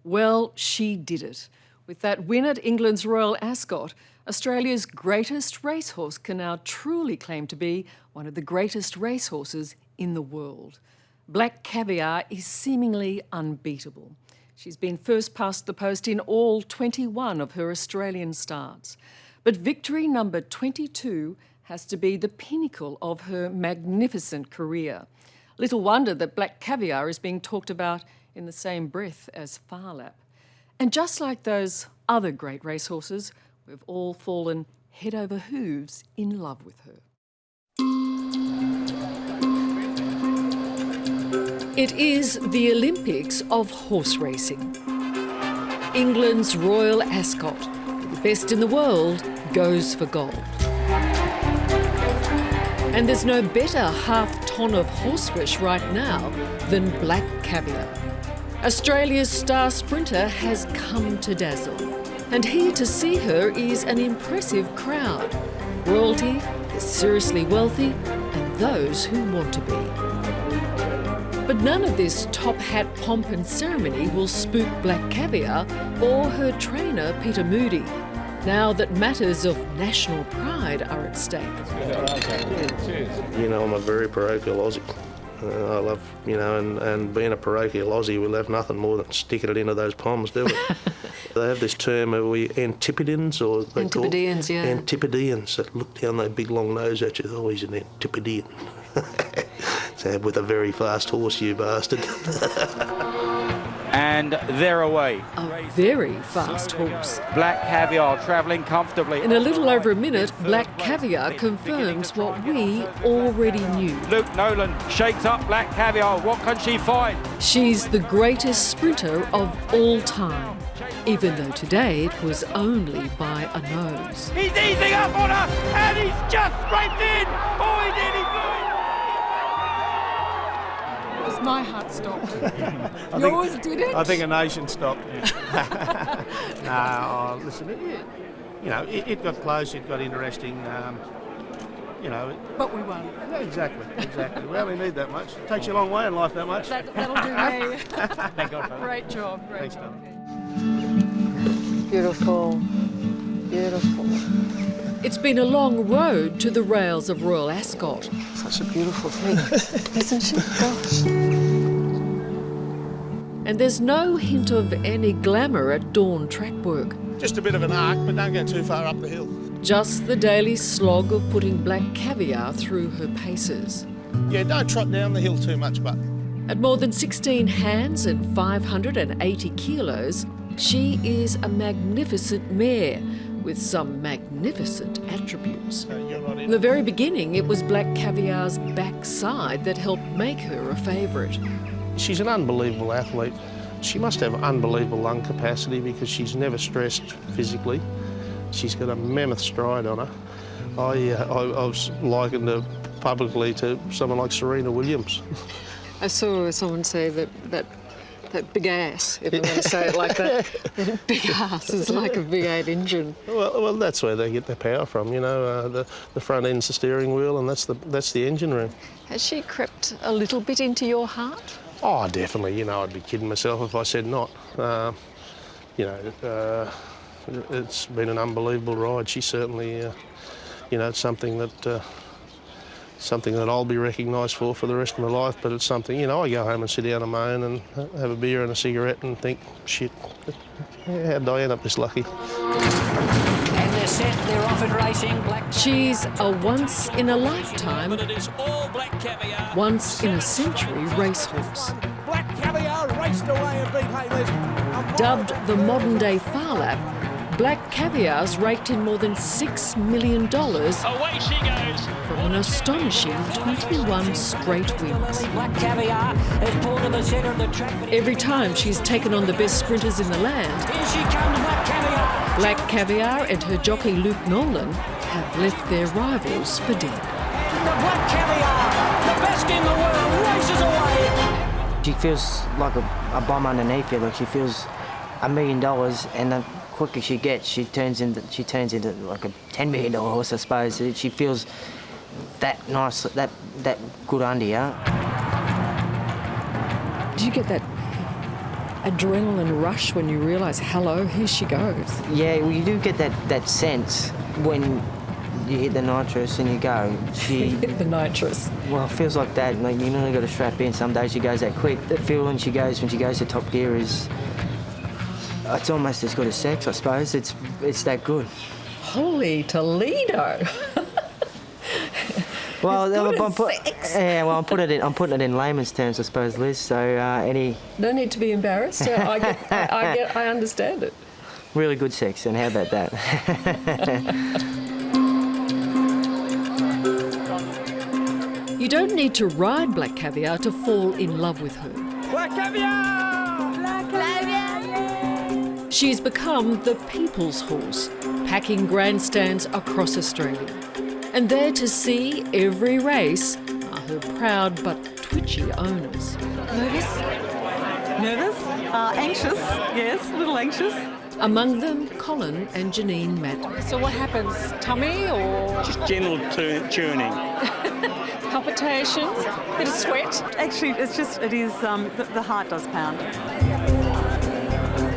Well, she did it. With that win at England's Royal Ascot, Australia's greatest racehorse can now truly claim to be one of the greatest racehorses in the world. Black Caviar is seemingly unbeatable. She's been first past the post in all 21 of her Australian starts. But victory number 22 has to be the pinnacle of her magnificent career. Little wonder that Black Caviar is being talked about in the same breath as Phar Lap. And just like those other great racehorses, we've all fallen head over hooves in love with her. It is the Olympics of horse racing. England's Royal Ascot, the best in the world, goes for gold. And there's no better half-ton of horseflesh right now than Black Caviar. Australia's star sprinter has come to dazzle. And here to see her is an impressive crowd. Royalty, the seriously wealthy, and those who want to be. But none of this top hat pomp and ceremony will spook Black Caviar or her trainer, Peter Moody, now that matters of national pride are at stake. You know, I'm a very parochial Aussie. I love, and being a parochial Aussie, we'll have nothing more than sticking it into those poms, do we? They have this term, are we Antipodeans? Or they Antipodeans, yeah. Antipodeans, that look down their big long nose at you, oh, he's an Antipodean. So with a very fast horse, you bastard. And they're away. A very fast horse. Black Caviar travelling comfortably. In a little over a minute, Black Caviar confirms what we already knew. Luke Nolan shakes up Black Caviar. What can she find? She's the greatest sprinter of all time, even though today it was only by a nose. He's easing up on her, and he's just scraped in. Oh, he did, he blew it. My heart stopped. Yours didn't? I think a nation stopped. No, listen, it got close, it got interesting, But we won. Yeah, exactly. We only need that much. It takes you a long way in life, that much. That'll do me. Thank God for that. Great job. Thanks, Tom. Beautiful. It's been a long road to the rails of Royal Ascot. Such a beautiful thing, isn't she? Gosh. And there's no hint of any glamour at dawn track work. Just a bit of an arc, but don't go too far up the hill. Just the daily slog of putting Black Caviar through her paces. Yeah, don't trot down the hill too much, but... At more than 16 hands and 580 kilos, she is a magnificent mare with some magnificent attributes. From the very beginning, it was Black Caviar's backside that helped make her a favourite. She's an unbelievable athlete. She must have unbelievable lung capacity because she's never stressed physically. She's got a mammoth stride on her. I was likened her publicly to someone like Serena Williams. I saw someone say that big ass, if I want to say it like that. That big ass is like a V8 engine. Well, that's where they get their power from, the front end's the steering wheel and that's the engine room. Has she crept a little bit into your heart? Oh, definitely. I'd be kidding myself if I said not. It's been an unbelievable ride. She certainly, it's something that I'll be recognised for the rest of my life, but it's something, I go home and sit down and moan and have a beer and a cigarette and think, shit, how did I end up this lucky? And they're set, they're off and racing. She's a once-in-a-lifetime, once-in-a-century racehorse. Black Caviar raced away and beat Hayles. Dubbed the modern-day Phar Lap, Black Caviar's raked in more than $6 million Away she goes. from an astonishing 21 straight wins. Black Caviar has pulled to the centre of the track. Every time she's taken on the best sprinters in the land, Here she comes, Black Caviar. Black Caviar and her jockey Luke Nolan have left their rivals for dead. The Black Caviar, the best in the world, races away. She feels like a bomb underneath her. Like she feels $1 million, and the quicker she gets, she turns into like a $10 million horse, I suppose. She feels that nice, that good under you. Did you get that adrenaline rush when you realise, hello, here she goes? Yeah, well, you do get that sense when you hit the nitrous and you go. The nitrous. Well, it feels like that. Like, you only got to strap in. Some days she goes that quick. The feel when she goes to top gear is... It's almost as good as sex, I suppose. It's that good. Holy Toledo! Well, I'm putting it in layman's terms, I suppose, Liz. So No need to be embarrassed. I understand it. really good sex, and how about that? You don't need to ride Black Caviar to fall in love with her. Black Caviar! Black Caviar! She's become the people's horse, packing grandstands across Australia. And there to see every race are her proud but twitchy owners. Nervous? Nervous? Anxious, yes, a little anxious. Among them, Colin and Janine Madden. So what happens? Tummy or Just gentle tuning. palpitations? Bit of sweat? Actually, the heart does pound.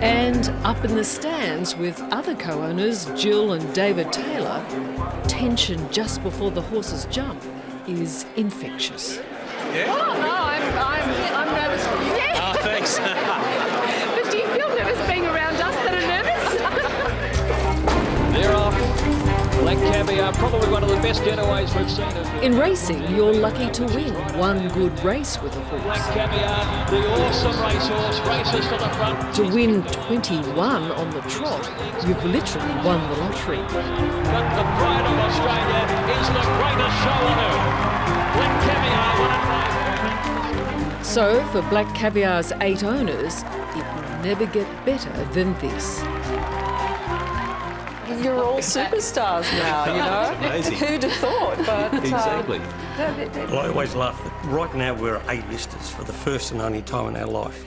And up in the stands with other co-owners, Jill and David Taylor, tension just before the horses jump is infectious. Yeah? Oh no, I'm nervous. Yeah. Oh, thanks. But do you feel nervous being around us that are nervous? They're off. Black Caviar, probably one of the best getaways we've seen. In racing, you're lucky to win one good race with a Black horse. Caviar, the awesome racehorse, races to the front. To win 21 on the trot, you've literally won the lottery. But the pride of Australia is the greatest show on earth. Black Caviar won it by... So, for Black Caviar's 8 owners, it will never get better than this. You're all superstars now, you know? Amazing. Who'd have thought? But Exactly. Well, I always laugh that right now we're A-listers for the first and only time in our life.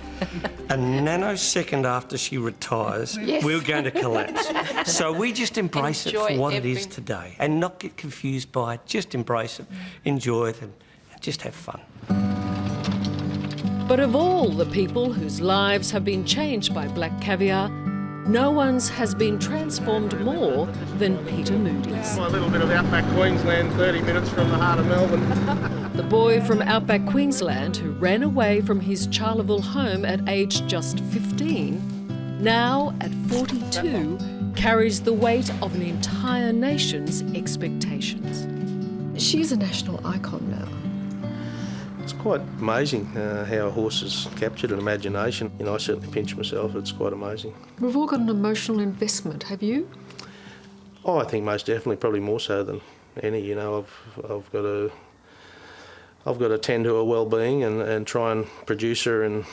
A nanosecond after she retires, we're going to collapse. So we just embrace it for what it is today and not get confused by it. Just embrace it, enjoy it, and just have fun. But of all the people whose lives have been changed by Black Caviar, no one's has been transformed more than Peter Moody's. My little bit of outback Queensland, 30 minutes from the heart of Melbourne. The boy from outback Queensland who ran away from his Charleville home at age just 15, now at 42, carries the weight of an entire nation's expectations. she's a national icon now. It's quite amazing how a horse has captured an imagination. You know, I certainly pinch myself. It's quite amazing. We've all got an emotional investment. Have you? Oh, I think most definitely, probably more so than any. You know, I've got to tend to her well-being and try and produce her in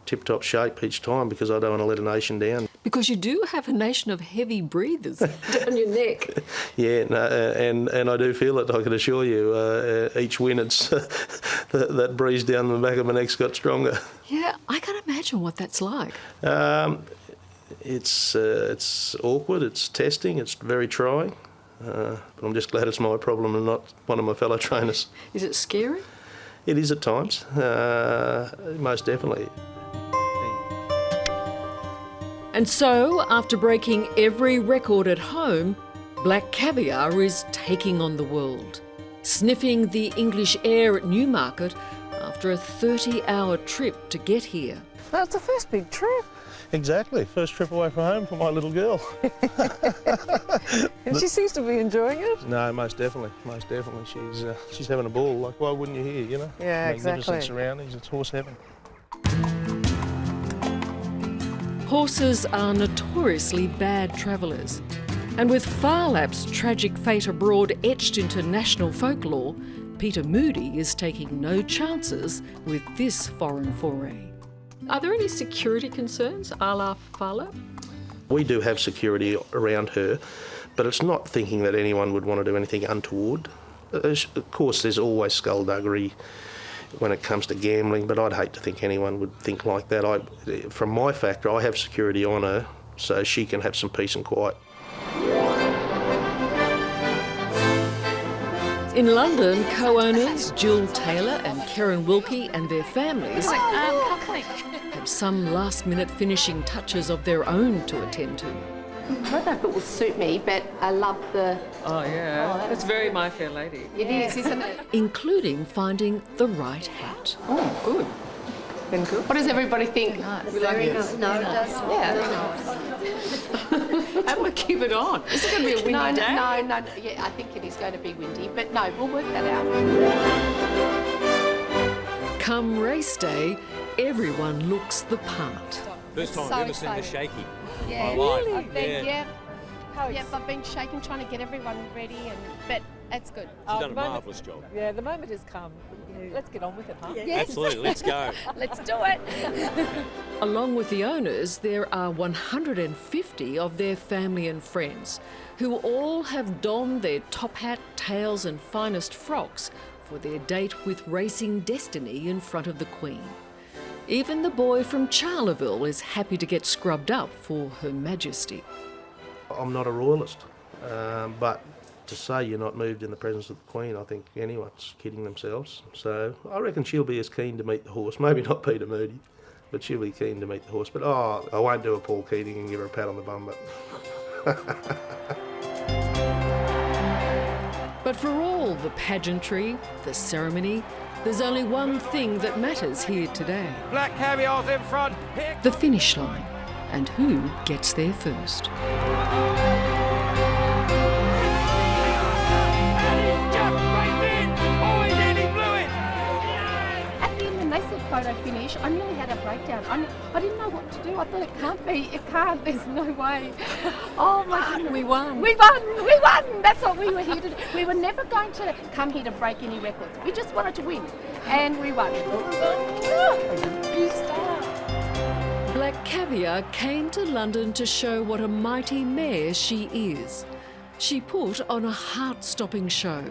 tip-top shape each time because I don't want to let a nation down. Because you do have a nation of heavy breathers down your neck. Yeah, no, and I do feel it, I can assure you. Each win, it's that breeze down the back of my neck's got stronger. Yeah, I can't imagine what that's like. It's awkward, it's testing, it's very trying. But I'm just glad it's my problem and not one of my fellow trainers. Is it scary? It is at times, most definitely. And so, after breaking every record at home, Black Caviar is taking on the world, sniffing the English air at Newmarket after a 30-hour trip to get here. That's the first big trip. Exactly, first trip away from home for my little girl. And she seems to be enjoying it. No, most definitely. She's having a ball. Like, why wouldn't you here, you know? Yeah, Magnificent exactly. surroundings, it's horse heaven. Horses are notoriously bad travellers. And with Phar Lap's tragic fate abroad etched into national folklore, Peter Moody is taking no chances with this foreign foray. Are there any security concerns a la Phar Lap? We do have security around her, but it's not thinking that anyone would want to do anything untoward. Of course, there's always skullduggery when it comes to gambling, but I'd hate to think anyone would think like that. From my factor, I have security on her so she can have some peace and quiet. In London, co-owners Jill Taylor and Karen Wilkie and their families have have some last-minute finishing touches of their own to attend to. I don't know if it will suit me, but I love the... Oh, yeah. That's very My Fair Lady. It is, isn't it? Including finding the right hat. Oh, good. Been good? What does everybody think? Very nice. No, it does. Yeah. How do I keep it on? Is it going to be a windy day? No. Yeah, I think it is going to be windy, but no, we'll work that out. Come race day, everyone looks the part. First time I've ever seen the shaky. Yeah, really? I've been, yeah. I've been shaking, trying to get everyone ready, but it's good. She's done a marvellous job. Yeah, the moment has come. Let's get on with it, huh? Yes. Absolutely, let's go. Let's do it. Along with the owners, there are 150 of their family and friends who all have donned their top hat, tails and finest frocks for their date with racing destiny in front of the Queen. Even the boy from Charleville is happy to get scrubbed up for Her Majesty. I'm not a royalist, but to say you're not moved in the presence of the Queen, I think anyone's kidding themselves. So I reckon she'll be as keen to meet the horse, maybe not Peter Moody, but she'll be keen to meet the horse. But I won't do a Paul Keating and give her a pat on the bum, But for all the pageantry, the ceremony, there's only one thing that matters here today. Black Caviar's in front. Here The finish line, and who gets there first. At the end, when they said photo finish, I nearly had a breakdown. I didn't know what to do. I thought it can't be. It can't. There's no way. Oh my goodness. We won. We won. We won. That's what we were here to do. We were never going to come here to break any records. We just wanted to win. And we won. You star. Black Caviar came to London to show what a mighty mare she is. She put on a heart-stopping show,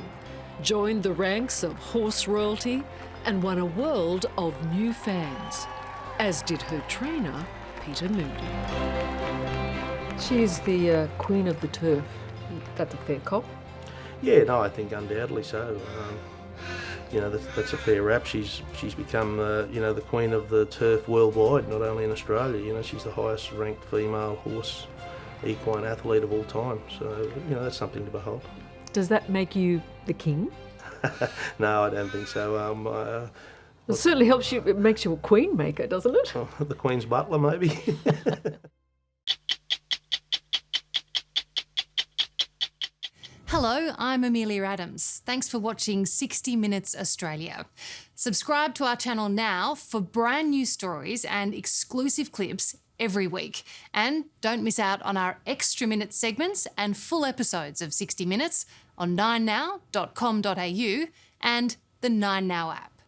joined the ranks of horse royalty and won a world of new fans, as did her trainer, Peter Moody. She's the Queen of the Turf. That's a fair cop. yeah, no, I think undoubtedly so. That's a fair rap. She's become the Queen of the Turf worldwide, not only in Australia. She's the highest ranked female horse equine athlete of all time. So that's something to behold. Does that make you the king? No, I don't think so. It certainly helps you. It makes you a queen maker, doesn't it? The Queen's butler, maybe. Hello, I'm Amelia Adams. Thanks for watching 60 Minutes Australia. Subscribe to our channel now for brand new stories and exclusive clips every week. And don't miss out on our extra minute segments and full episodes of 60 Minutes on 9now.com.au and the 9Now app.